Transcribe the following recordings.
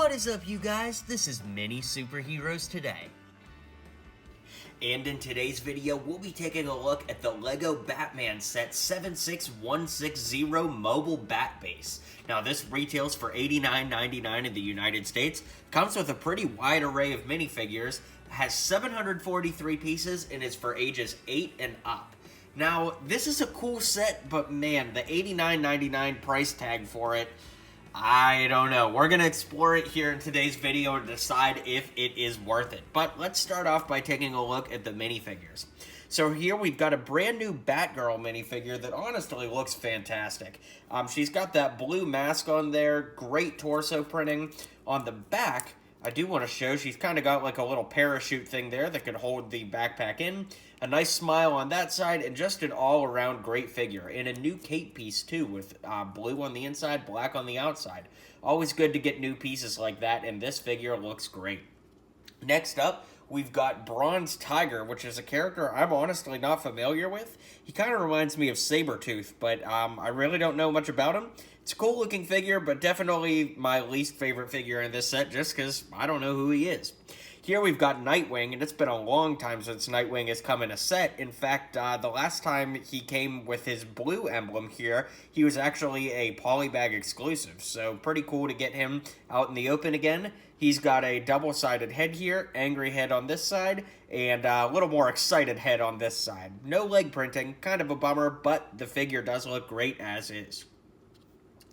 What is up, you guys? This is Mini Superheroes Today. And in today's video, we'll be taking a look at the LEGO Batman set 76160 Mobile Bat Base. Now, this retails for $89.99 in the United States, comes with a pretty wide array of minifigures, has 743 pieces, and is for ages 8 and up. Now, this is a cool set, but man, the $89.99 price tag for it, I don't know. We're going to explore it here in today's video and decide if it is worth it. But let's start off by taking a look at the minifigures. So here we've got a brand new Batgirl minifigure that honestly looks fantastic. She's got that blue mask on there, great torso printing. On the back, I do want to show she's kind of got like a little parachute thing there that could hold the backpack in. A nice smile on that side, and just an all-around great figure. And a new cape piece, too, with blue on the inside, black on the outside. Always good to get new pieces like that, and this figure looks great. Next up, we've got Bronze Tiger, which is a character I'm honestly not familiar with. He kind of reminds me of Sabretooth, but I really don't know much about him. It's a cool-looking figure, but definitely my least favorite figure in this set, just because I don't know who he is. Here we've got Nightwing, and it's been a long time since Nightwing has come in a set. In fact, the last time he came with his blue emblem here, he was actually a polybag exclusive, so pretty cool to get him out in the open again. He's got a double-sided head here, angry head on this side, and a little more excited head on this side. No leg printing, kind of a bummer, but the figure does look great as is.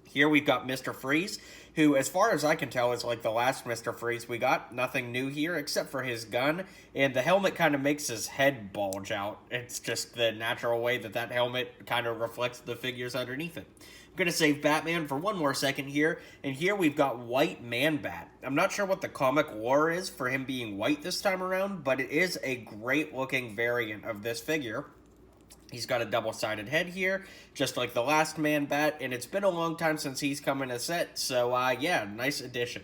Here we've got Mr. Freeze, who, as far as I can tell, is like the last Mr. Freeze we got. Nothing new here, except for his gun, and the helmet kind of makes his head bulge out. It's just the natural way that that helmet kind of reflects the figures underneath it. I'm going to save Batman for one more second here, and here we've got White Man-Bat. I'm not sure what the comic lore is for him being white this time around, but it is a great-looking variant of this figure. He's got a double-sided head here, just like the last Man-Bat, and it's been a long time since he's come in a set, so yeah, nice addition.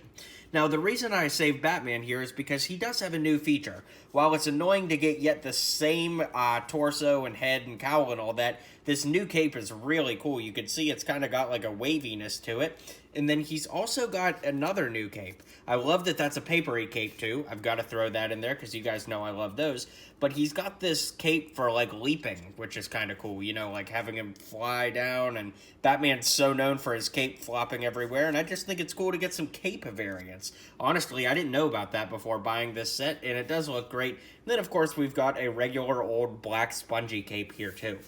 Now, the reason I saved Batman here is because he does have a new feature. While it's annoying to get yet the same torso and head and cowl and all that, this new cape is really cool. You can see it's kind of got like a waviness to it. And then he's also got another new cape. I love that that's a papery cape too. I've got to throw that in there because you guys know I love those. But he's got this cape for like leaping, which is kind of cool. You know, like having him fly down. And Batman's so known for his cape flopping everywhere. And I just think it's cool to get some cape variants. Honestly, I didn't know about that before buying this set. And it does look great. And then, of course, we've got a regular old black spongy cape here too.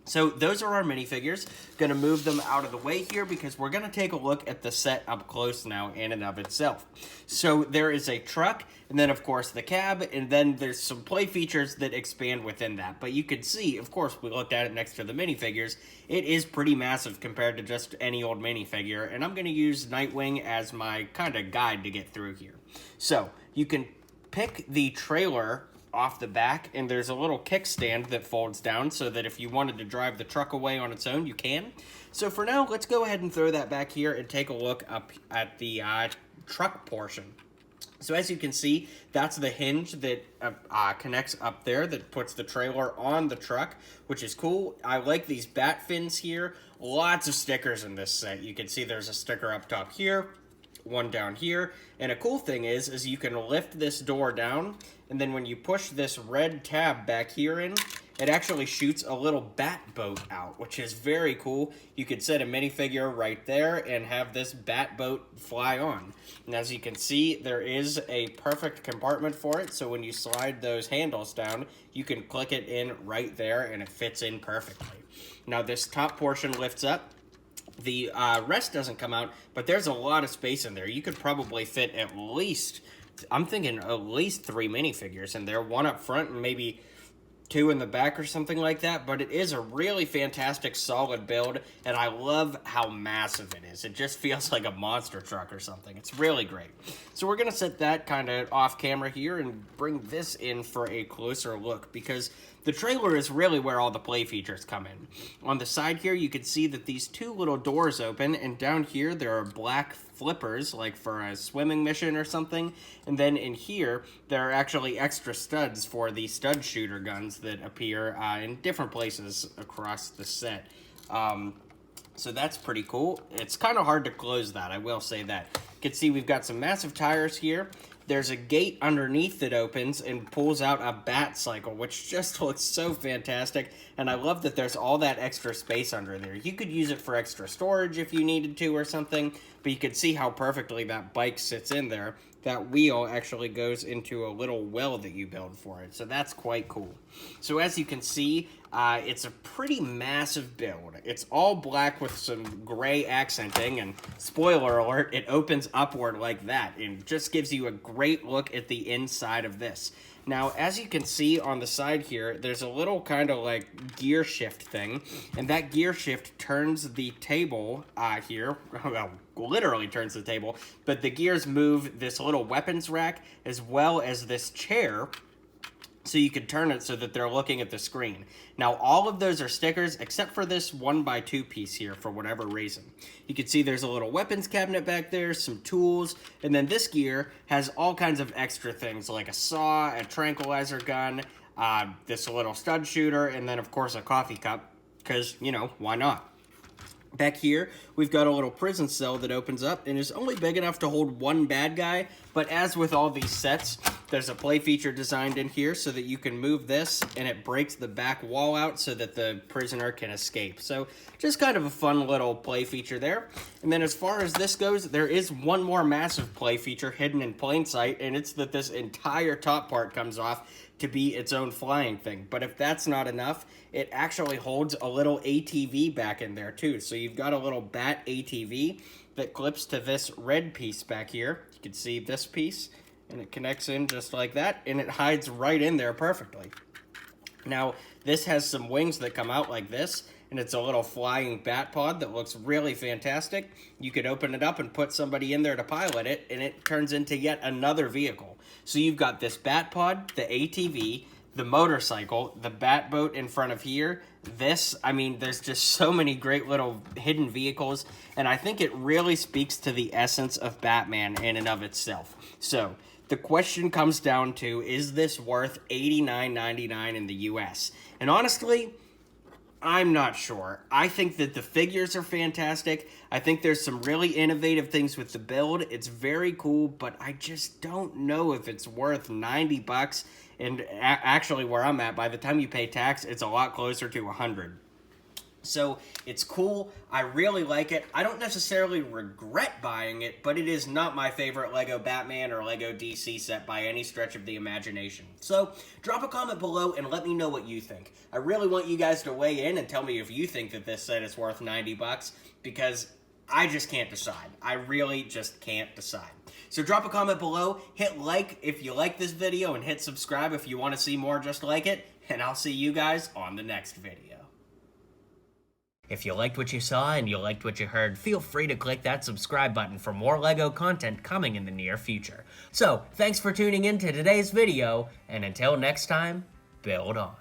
So those are our minifigures. Going to move them out of the way here because we're going to take a look at the set up close now in and of itself. So there is a truck, and then of course the cab, and then there's some play features that expand within that. But you can see, of course, we looked at it next to the minifigures, it is pretty massive compared to just any old minifigure, and I'm going to use Nightwing as my kind of guide to get through here. So you can pick the trailer off the back, and there's a little kickstand that folds down so that if you wanted to drive the truck away on its own, you can. So for now, let's go ahead and throw that back here and take a look up at the truck portion. So as you can see, that's the hinge that connects up there that puts the trailer on the truck, which is cool. I like these bat fins here. Lots of stickers in this set. You can see there's a sticker up top here, one down here, and a cool thing is you can lift this door down, and then when you push this red tab back here in, it actually shoots a little bat boat out, which is very cool. You could set a minifigure right there and have this bat boat fly on. And as you can see, there is a perfect compartment for it, so when you slide those handles down, you can click it in right there, and it fits in perfectly. Now this top portion lifts up. The rest doesn't come out, but there's a lot of space in there. You could probably fit at least, I'm thinking at least 3 minifigures in there. One up front and maybe 2 in the back or something like that. But it is a really fantastic, solid build, and I love how massive it is. It just feels like a monster truck or something. It's really great. So we're going to set that kind of off camera here and bring this in for a closer look, because the trailer is really where all the play features come in. On the side here, you can see that these 2 little doors open, and down here there are black flippers, like for a swimming mission or something. And then in here, there are actually extra studs for the stud shooter guns that appear in different places across the set. So that's pretty cool. It's kind of hard to close that, I will say that. You can see we've got some massive tires here. There's a gate underneath that opens and pulls out a bat cycle, which just looks so fantastic. And I love that there's all that extra space under there. You could use it for extra storage if you needed to or something, but you could see how perfectly that bike sits in there. That wheel actually goes into a little well that you build for it, so that's quite cool. So as you can see, it's a pretty massive build. It's all black with some gray accenting, and spoiler alert, it opens upward like that, and just gives you a great look at the inside of this. Now, as you can see on the side here, there's a little kind of like gear shift thing, and that gear shift turns the table here, well, literally turns the table, but the gears move this little weapons rack as well as this chair, so you can turn it so that they're looking at the screen. Now, all of those are stickers, except for this 1x2 piece here, for whatever reason. You can see there's a little weapons cabinet back there, some tools, and then this gear has all kinds of extra things, like a saw, a tranquilizer gun, this little stud shooter, and then, of course, a coffee cup, because, you know, why not? Back here, we've got a little prison cell that opens up and is only big enough to hold one bad guy, but as with all these sets, there's a play feature designed in here so that you can move this and it breaks the back wall out so that the prisoner can escape. So just kind of a fun little play feature there. And then as far as this goes, there is one more massive play feature hidden in plain sight, and it's that this entire top part comes off to be its own flying thing. But if that's not enough, it actually holds a little ATV back in there too. So you've got a little bat ATV that clips to this red piece back here. You can see this piece, and it connects in just like that, and it hides right in there perfectly. Now, this has some wings that come out like this, and it's a little flying bat pod that looks really fantastic. You could open it up and put somebody in there to pilot it, and it turns into yet another vehicle. So you've got this bat pod, the ATV, the motorcycle, the bat boat in front of here. This, I mean, there's just so many great little hidden vehicles, and I think it really speaks to the essence of Batman in and of itself. So, the question comes down to, is this worth $89.99 in the US? And honestly, I'm not sure. I think that the figures are fantastic. I think there's some really innovative things with the build. It's very cool, but I just don't know if it's worth 90 bucks. And actually, where I'm at, by the time you pay tax, it's a lot closer to 100. So, it's cool. I really like it. I don't necessarily regret buying it, but it is not my favorite Lego Batman or Lego DC set by any stretch of the imagination. So, drop a comment below and let me know what you think. I really want you guys to weigh in and tell me if you think that this set is worth 90 bucks, because I just can't decide. I really just can't decide. So drop a comment below, hit like if you like this video, and hit subscribe if you want to see more just like it, and I'll see you guys on the next video. If you liked what you saw and you liked what you heard, feel free to click that subscribe button for more LEGO content coming in the near future. So, thanks for tuning in to today's video, and until next time, build on.